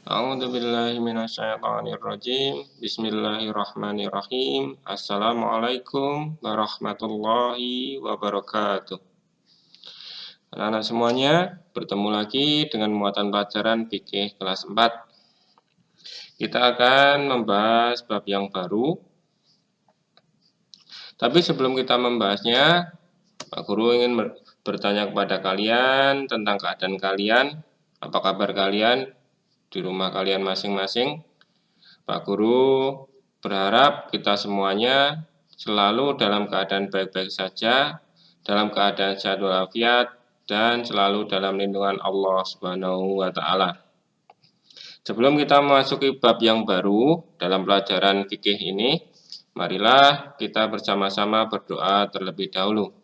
A'udzubillahi minasyaitonirrajim. Bismillahirrahmanirrahim. Assalamualaikum warahmatullahi wabarakatuh. Anak-anak semuanya, bertemu lagi dengan muatan pelajaran fikih kelas 4. Kita akan membahas bab yang baru. Tapi sebelum kita membahasnya, Pak Guru ingin bertanya kepada kalian tentang keadaan kalian. Apa kabar kalian di rumah kalian masing-masing? Pak Guru berharap kita semuanya selalu dalam keadaan baik-baik saja, dalam keadaan sehat walafiat, dan selalu dalam lindungan Allah Subhanahu wa Ta'ala. Sebelum kita memasuki bab yang baru dalam pelajaran fikih ini, marilah kita bersama-sama berdoa terlebih dahulu.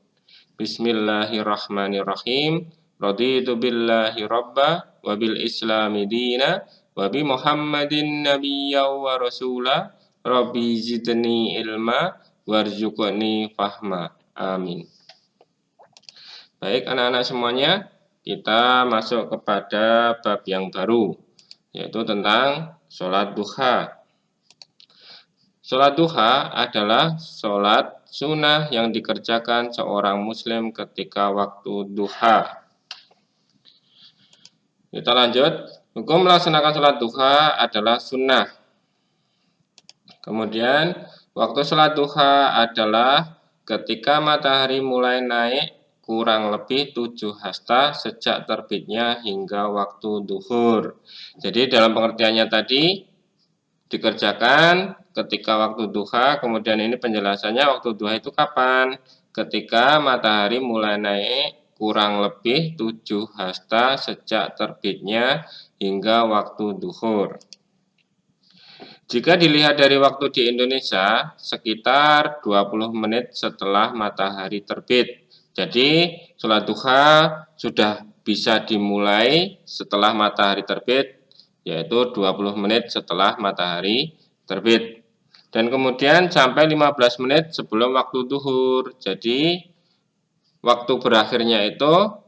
Bismillahirrahmanirrahim. Raditu billahi rabba wa bil islami dina wa bi Muhammadin nabiyya wa rasula rabbi zidni ilma warzuqni fahma. Amin. Baik anak-anak semuanya, kita masuk kepada bab yang baru, yaitu tentang sholat duha. Sholat duha adalah sholat sunnah yang dikerjakan seorang muslim ketika waktu duha. Kita lanjut. Hukum melaksanakan sholat duha adalah sunnah. Kemudian, waktu sholat duha adalah ketika matahari mulai naik kurang lebih 7 hasta sejak terbitnya hingga waktu duhur. Jadi dalam pengertiannya tadi, dikerjakan ketika waktu duha, kemudian ini penjelasannya waktu duha itu kapan? Ketika matahari mulai naik kurang lebih 7 hasta sejak terbitnya hingga waktu duhur. Jika dilihat dari waktu di Indonesia, sekitar 20 menit setelah matahari terbit. Jadi, sholat duha sudah bisa dimulai setelah matahari terbit, yaitu 20 menit setelah matahari terbit. Dan kemudian sampai 15 menit sebelum waktu duhur. Jadi, waktu berakhirnya itu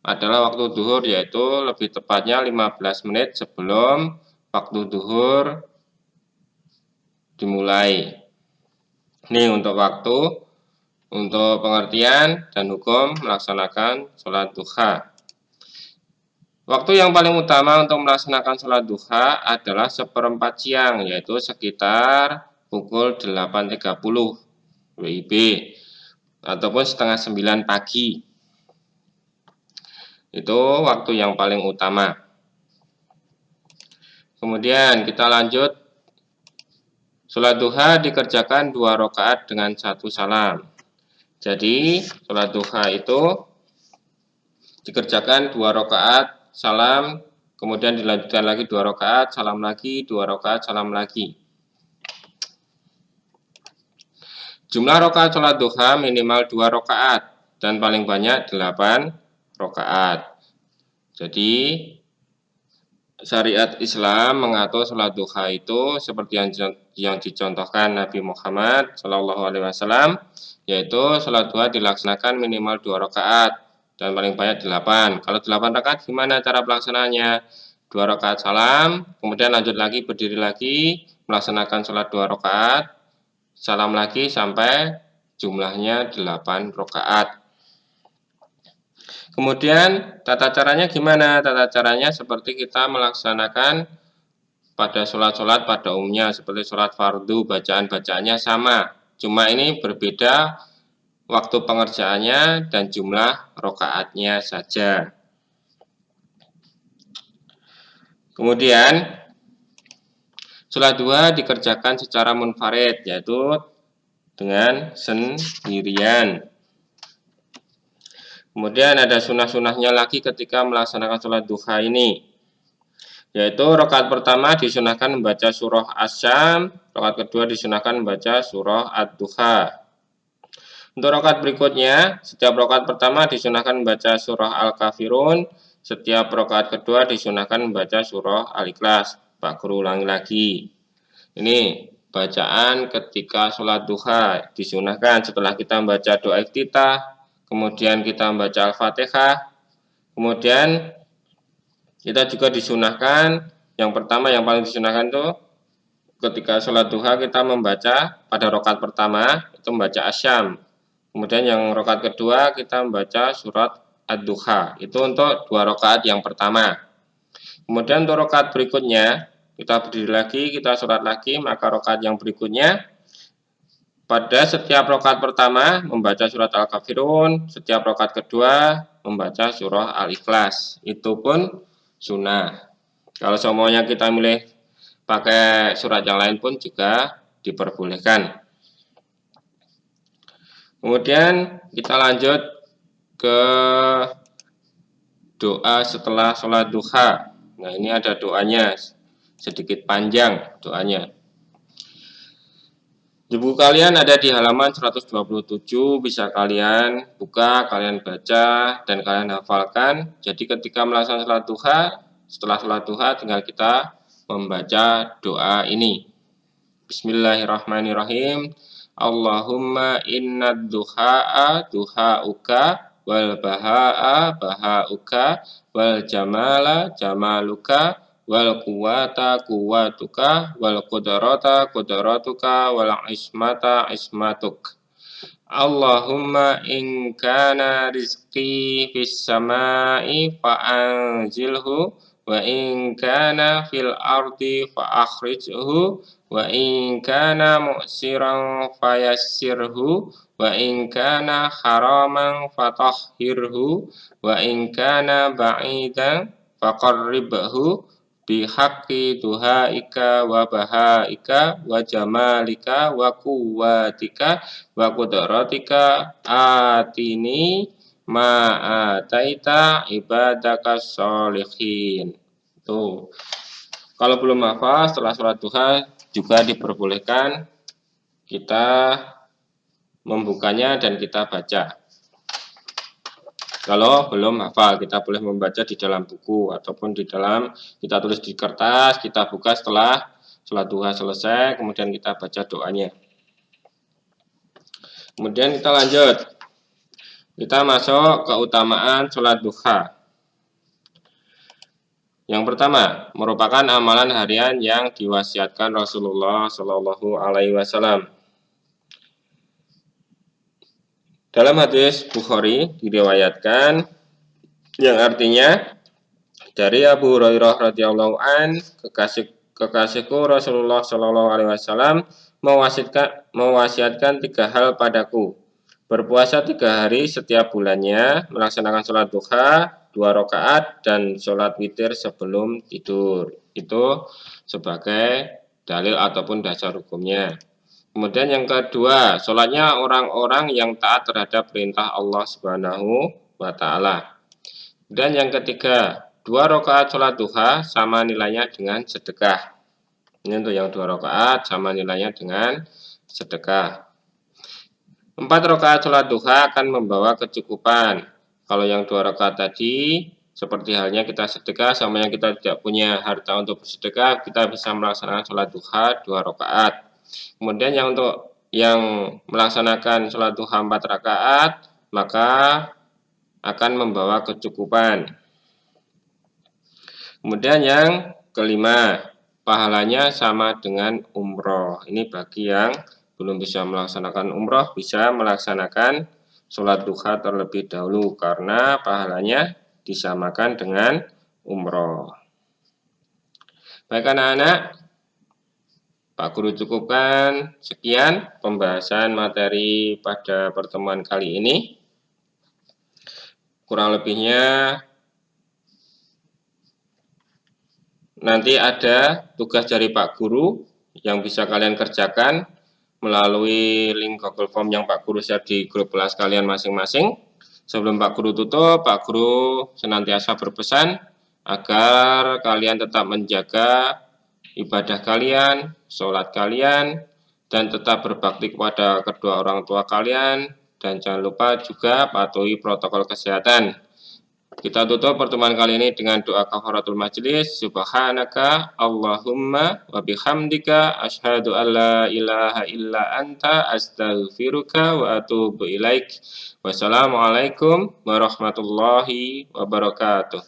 adalah waktu duhur, yaitu lebih tepatnya 15 menit sebelum waktu duhur dimulai. Ini untuk waktu, untuk pengertian dan hukum melaksanakan sholat duha. Waktu yang paling utama untuk melaksanakan sholat duha adalah seperempat siang, yaitu sekitar pukul 8.30 WIB ataupun setengah 9 pagi. Itu waktu yang paling utama. Kemudian kita lanjut. Sholat duha dikerjakan 2 rakaat dengan 1 salam. Jadi sholat duha itu dikerjakan 2 rakaat salam, kemudian dilanjutkan lagi 2 rakaat, salam lagi, 2 rakaat, salam lagi. Jumlah rakaat sholat duha minimal 2 rakaat dan paling banyak 8 rakaat. Jadi syariat Islam mengatur sholat duha itu seperti yang dicontohkan Nabi Muhammad SAW, yaitu sholat duha dilaksanakan minimal 2 rakaat dan paling banyak 8. Kalau 8 rakaat gimana cara pelaksanaannya? 2 rakaat salam, kemudian lanjut lagi, berdiri lagi, melaksanakan sholat 2 rakaat, salam lagi sampai jumlahnya 8 rakaat. Kemudian tata caranya gimana? Tata caranya seperti kita melaksanakan pada sholat-sholat pada umumnya, seperti sholat fardu, bacaan-bacaannya sama. Cuma ini berbeda waktu pengerjaannya dan jumlah rakaatnya saja. Kemudian sholat duha dikerjakan secara munfarid, yaitu dengan sendirian. Kemudian ada sunnah-sunnahnya lagi ketika melaksanakan sholat duha ini, yaitu rakaat pertama disunahkan membaca surah Asy-Syam, rakaat kedua disunahkan membaca surah Ad-Duha. Untuk rakaat berikutnya, setiap rakaat pertama disunahkan membaca surah Al-Kafirun, setiap rakaat kedua disunahkan membaca surah Al-Ikhlas. Pak Guru ulangi lagi. Ini bacaan ketika sholat duha disunahkan setelah kita membaca doa iftitah, kemudian kita membaca Al-Fatihah, kemudian kita juga disunahkan Yang pertama yang paling disunahkan itu ketika sholat duha kita membaca pada rakaat pertama itu membaca asyam. Kemudian yang rakaat kedua kita membaca surat ad-duha. Itu untuk 2 rakaat yang pertama. Kemudian untuk rakaat berikutnya kita berdiri lagi, kita sholat lagi, maka rakaat yang berikutnya pada setiap rakaat pertama membaca surat Al-Kafirun, setiap rakaat kedua membaca surah Al-Ikhlas. Itu pun sunnah. Kalau semuanya kita milih pakai surat yang lain pun juga diperbolehkan. Kemudian kita lanjut ke doa setelah sholat duha. Nah, ini ada doanya, sedikit panjang doanya. Di buku kalian ada di halaman 127, bisa kalian buka, kalian baca, dan kalian hafalkan. Jadi ketika melaksanakan sholat duha, setelah sholat duha tinggal kita membaca doa ini. Bismillahirrahmanirrahim. Allahumma inna duha'a duha'uka wal baha'a baha'uka wal jamala jamaluka wal quwata quwatuka wal qudrata qudratuka wal ismata ismatuk. Allahumma in kana rizqi fis samai fa anzilhu wa in kana fil ardi fa akhrijhu wa in kana mu'siran fayassirhu wa in kana haraman fatahhirhu wa in kana ba'idan faqarribhu bihaqqi duhaika wa bahaika wa jamalika wa quwwatika wa qudratika atini ma'ataita ibadaka sholihin. Tuh. Kalau belum hafal setelah sholat duha juga diperbolehkan kita membukanya dan kita baca. Kalau belum hafal kita boleh membaca di dalam buku ataupun di dalam kita tulis di kertas, kita buka setelah sholat duha selesai, kemudian kita baca doanya. Kemudian kita lanjut. Kita masuk keutamaan sholat duha. Yang pertama, merupakan amalan harian yang diwasiatkan Rasulullah Shallallahu Alaihi Wasallam. Dalam hadis Bukhari diriwayatkan yang artinya dari Abu Hurairah radhiyallahu an, kekasihku Rasulullah Shallallahu Alaihi Wasallam mewasiatkan 3 hal padaku. Berpuasa 3 hari setiap bulannya, melaksanakan sholat duha 2 rakaat dan sholat witir sebelum tidur. Itu sebagai dalil ataupun dasar hukumnya. Kemudian yang kedua, sholatnya orang-orang yang taat terhadap perintah Allah Subhanahu wa Ta'ala. Dan yang ketiga, 2 rakaat sholat duha sama nilainya dengan sedekah. Ini untuk yang 2 rakaat sama nilainya dengan sedekah. 4 rakaat sholat duha akan membawa kecukupan. Kalau yang 2 rakaat tadi, seperti halnya kita sedekah, sama yang kita tidak punya harta untuk bersedekah, kita bisa melaksanakan sholat duha 2 rakaat. Kemudian yang untuk yang melaksanakan sholat duha 4 rakaat, maka akan membawa kecukupan. Kemudian yang kelima, pahalanya sama dengan umroh. Ini bagi yang belum bisa melaksanakan umroh, bisa melaksanakan sholat duha terlebih dahulu karena pahalanya disamakan dengan umroh. Baik anak-anak, Pak Guru cukupkan sekian pembahasan materi pada pertemuan kali ini. Kurang lebihnya nanti ada tugas dari Pak Guru yang bisa kalian kerjakan melalui link Google Form yang Pak Guru share di grup kelas kalian masing-masing. Sebelum Pak Guru tutup, Pak Guru senantiasa berpesan agar kalian tetap menjaga ibadah kalian, sholat kalian, dan tetap berbakti kepada kedua orang tua kalian, dan jangan lupa juga patuhi protokol kesehatan. Kita tutup pertemuan kali ini dengan doa kafaratul majelis. Subhanaka Allahumma wa bihamdika asyhadu an la ilaha illa anta astaghfiruka wa atubu ilaik. Wassalamualaikum warahmatullahi wabarakatuh.